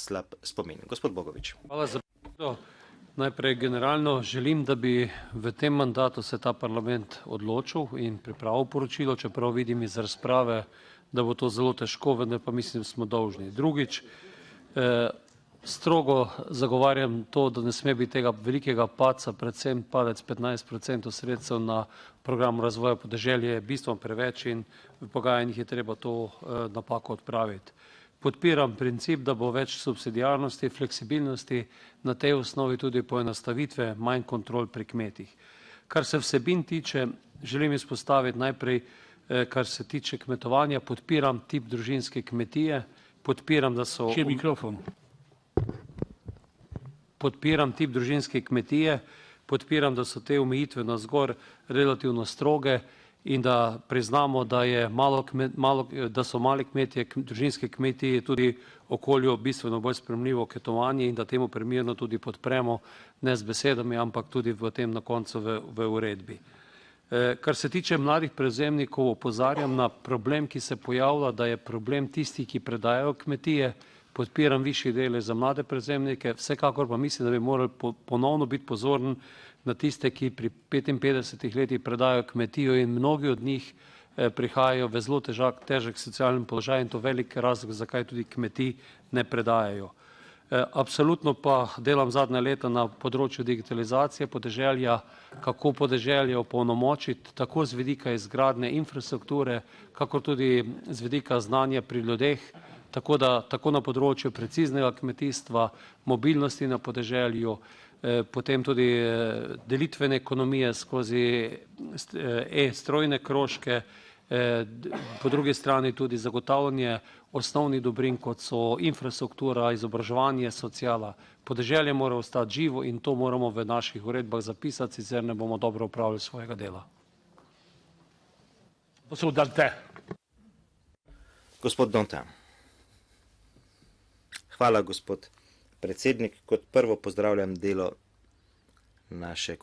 slab spomin. Gospod Bogovič. Hvala za besedo. Najprej generalno želim, da bi v tem mandatu se ta parlament odločil in pripravil poročilo, čeprav vidim iz razprave, da bo to zelo težko, vendar pa mislim, da smo dolžni. Drugič, strogo zagovarjam to, da ne sme biti tega velikega padca, predvsem padec 15% sredstev na program razvoja podeželja je bistveno preveč in v pogajanjih je treba to napako odpraviti. Podpiram princip, da bo več subsidiarnosti, fleksibilnosti, na tej osnovi tudi poenostavitve, manj kontrol pri kmetih. Kar se vsebin tiče, želim izpostaviti najprej, kar se tiče kmetovanja, podpiram tip družinske kmetije, podpiram, da so... Še mikrofon. Podpiram tip družinske kmetije, podpiram, da so te omejitve navzgor relativno stroge in da priznamo, da so mali kmetje, družinske kmetije tudi okolju bistveno bolj sprejemljivo kmetovanje in da temu primerno tudi podpremo, ne z besedami, ampak tudi v tem na koncu v uredbi. Kar se tiče mladih prevzemnikov, opozarjam na problem, ki se pojavlja, da je problem tistih, ki predajajo kmetije, podpiram višji delež za mlade prevzemnike, vsekakor pa mislim, da bi morali ponovno biti pozoren na tiste, ki pri 55 letih predajo kmetijo in mnogi od njih prihajajo v zelo težek socialni položaj in to velik razlog, zakaj tudi kmetij ne predajajo. Absolutno pa delam zadnja leta na področju digitalizacije podeželja, kako podeželje opolnomočiti tako z vidika izgradnje infrastrukture, kako tudi z vidika znanja pri ljudeh, tako na področju preciznega kmetijstva, mobilnosti na podeželju, potem tudi delitvene ekonomije skozi strojne krožke, po drugi strani tudi zagotavljanje osnovnih dobrin, kot so infrastruktura, izobraževanje, sociala. Podeželje mora ostati živo in to moramo v naših uredbah zapisati, sicer ne bomo dobro opravili svojega dela. Gospod Dantin. Hvala, gospod predsednik. Kot prvo pozdravljam delo naše kolegice.